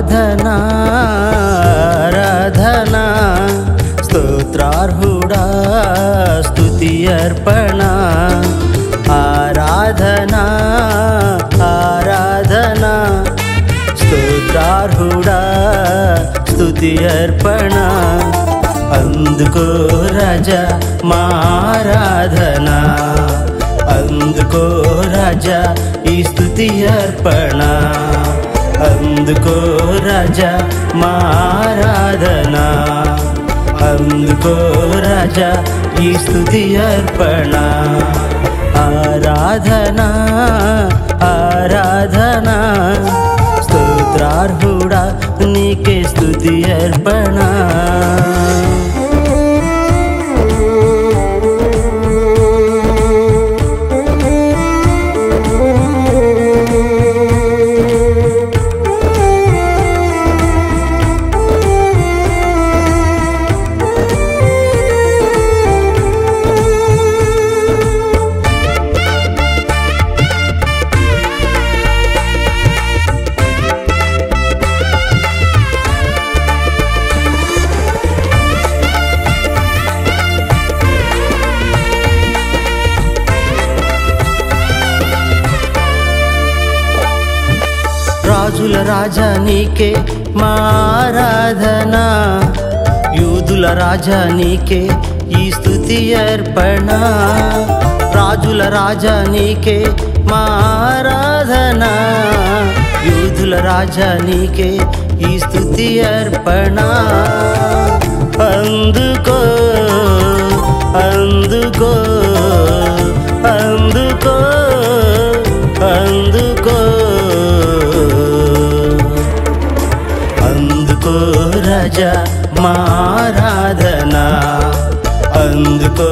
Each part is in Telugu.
ఆరాధనా ఆరాధనా స్తోత్రార్హుడా స్తుతి అర్పణ ఆరాధనా ఆరాధనా స్తోత్రార్హుడా స్తుతి అర్పణ అందుకో రాజా మా ఆరాధనా అందుకో రాజా ఈ స్తుతి అర్పణ అందుకో రాజా మా ఆరాధనా అందుకో రాజా ఈ స్తుతి అర్పణ ఆరాధనా ఆరాధనా స్తోత్రార్హుడా నీకే స్తుతి అర్పణ రాజుల రాజా నీకే మా ఆరాధనా యూదుల రాజా నీకే ఈ స్తుతి అర్పణ రాజుల రాజా నీకే మా ఆరాధనా యూదుల రాజా నీకే ఈ స్తుతి అర్పణ అందుకో అందుకో అందుకో అందుకో అందుకో రాజా మా ఆరాధనా అందుకో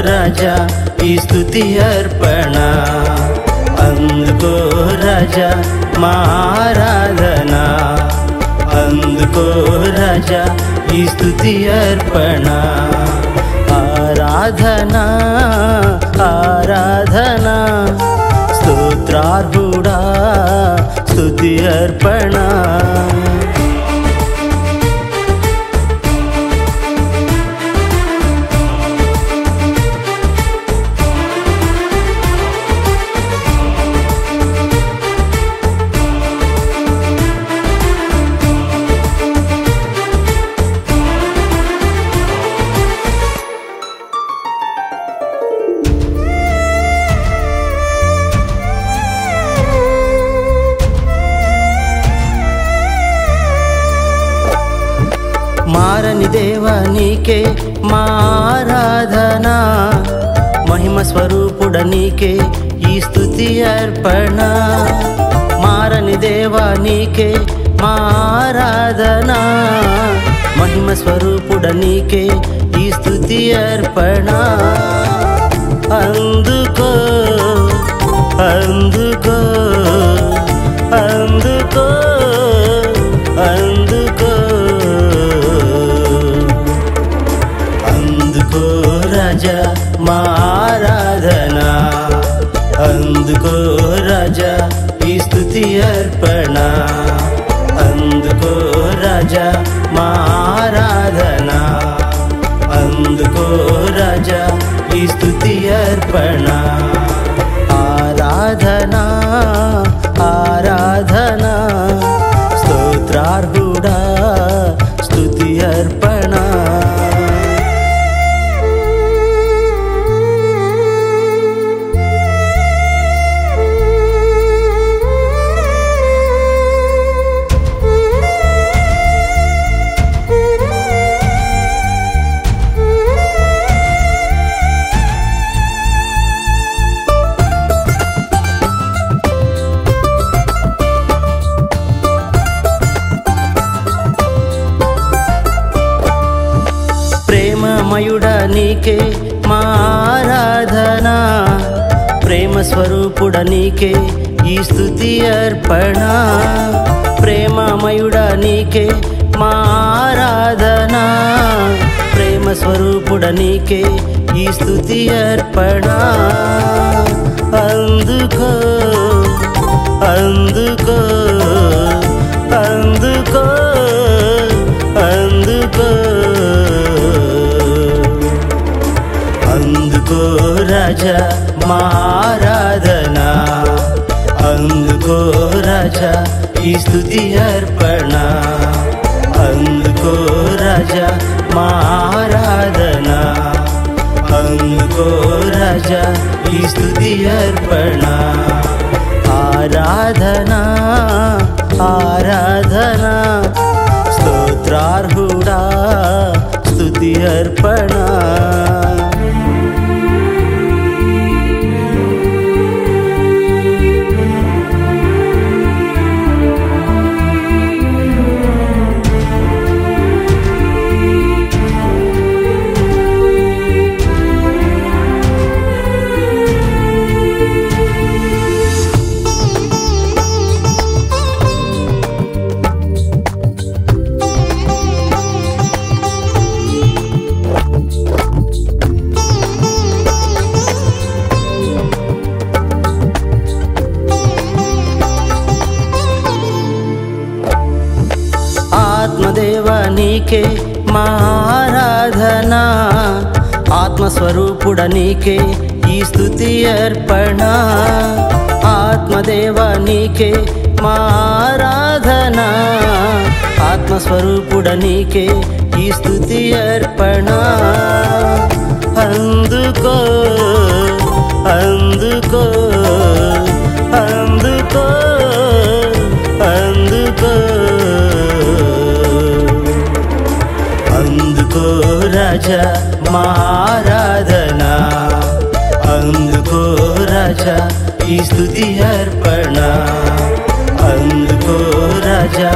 రాజా ఈ స్తుతి అర్పణ అందుకో రాజా మా ఆరాధనా అందుకో రాజా ఈ స్తుతి అర్పణ ఆరాధనా ఆరాధనా స్తోత్రార్హుడా స్తుతి అర్పణ మారని దేవా నీకే మా ఆరాధనా మహిమ స్వరూపుడ నీకే ఈ స్తుతి అర్పణ మారని దేవా నీకే మా ఆరాధనా మహిమ స్వరూపుడ నీకే ఈ స్తుతి అర్పణ అందుకో అందుకో అందుకో అందుకో అందుకో రాజా మా ఆరాధనా అందుకో రాజా ఈ స్తుతి అర్పణ అందుకో రాజా మా ఆరాధనా అందుకో రాజా ఈ స్తుతి అర్పణ ఆరాధనా ఆరాధనా స్తోత్రార్హుడా స్తుతి అర్పణ ప్రేమమయుడా నీకే మా ఆరాధనా ప్రేమ స్వరూపుడ నీకే ఈ స్తుతి అర్పణ ప్రేమమయుడా నీకే మా ఆరాధనా ప్రేమ స్వరూపుడ నీకే ఈ స్తుతి అర్పణ అందుకో అందుకో అందుకో మా ఆరాధన అందుకో రాజా ఈ స్తుతి అర్పణ అందుకో రాజా మా ఆరాధన అందుకో రాజా ఈ స్తుతి అర్పణ ఆరాధన ఆరాధన స్తోత్రార్హుడా స్తుతి అర్పణ ఆత్మదేవ నీకే మా ఆరాధన ఆత్మస్వరూపుడ నీకే ఈ స్తుతి అర్పణ ఆత్మదేవ నీకే మా ఆరాధన ఆత్మస్వరూపుడ నీకే ఈ స్తుతి అర్పణ అందుకో అందుకో అందుకో అందుకో అందుకో రాజా మా ఆరాధన అందుకో రాజా ఈ స్తుతి అర్పణ అందుకో రాజా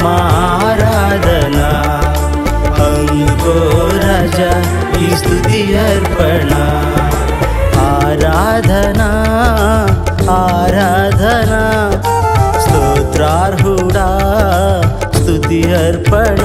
మా ఆరాధన అందుకో రాజా ఈ స్తుతి అర్పణ ఆరాధన ఆరాధన స్తోత్రార్హుడా స్తుతి అర్పణ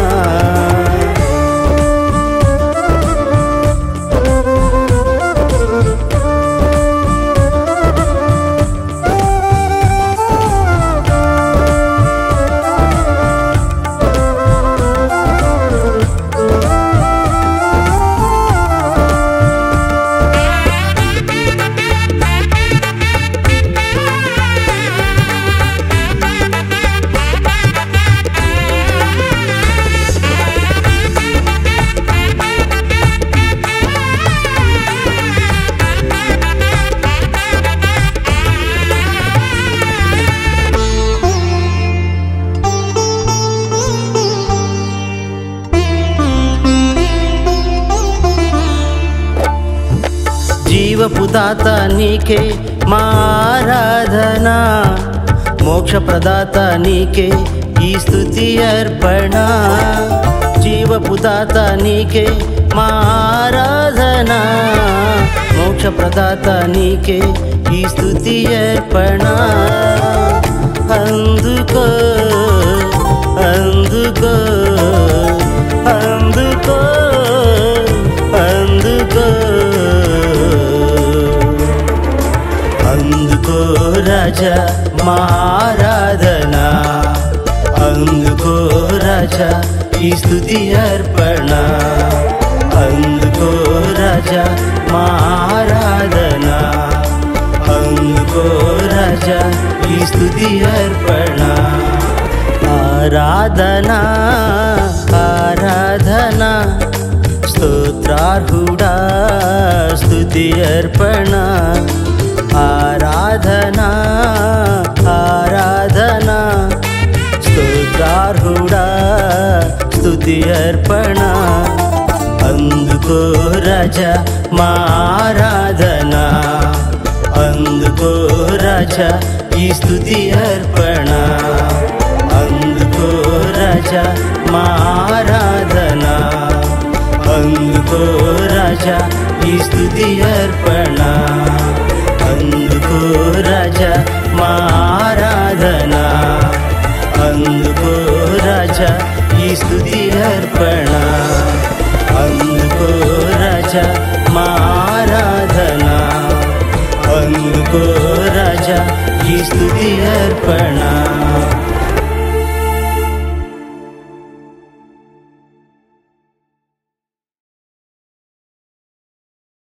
జీవపుదాత నీకే మా ఆరాధన మోక్షప్రదాత నీకే ఈ స్తుతి అర్పణ జీవపుదాత నీకే మా ఆరాధన మోక్షప్రదాత నీకే ఈ స్తుతి అర్పణ అందుకో అందుకో అందుకో అందుకో అందుకో రాజా మా ఆరాధన అందుకో రాజా ఈ స్తుతి అర్పణ అందుకో రాజా మా ఆరాధన అందుకో రాజా ఈ స్తుతి అర్పణ ఆరాధన ఆరాధన స్తోత్రార్హుడా స్తుతి అర్పణ ఆరాధన ఆరాధన స్తోత్రార్హుడా స్తుతి అర్పణ అందుకో రాజా మా ఆరాధన అందుకో రాజా ఈ స్తుతి అర్పణ అందుకో రాజా మా ఆరాధన అందుకో రాజా ఈ స్తుతి అర్పణ అందుకో రాజా మా ఆరాధన అందుకో రాజా ఈ స్తుతి అర్పణ అందుకో రాజా మా ఆరాధన అందుకో రాజా ఈ స్తుతి అర్పణ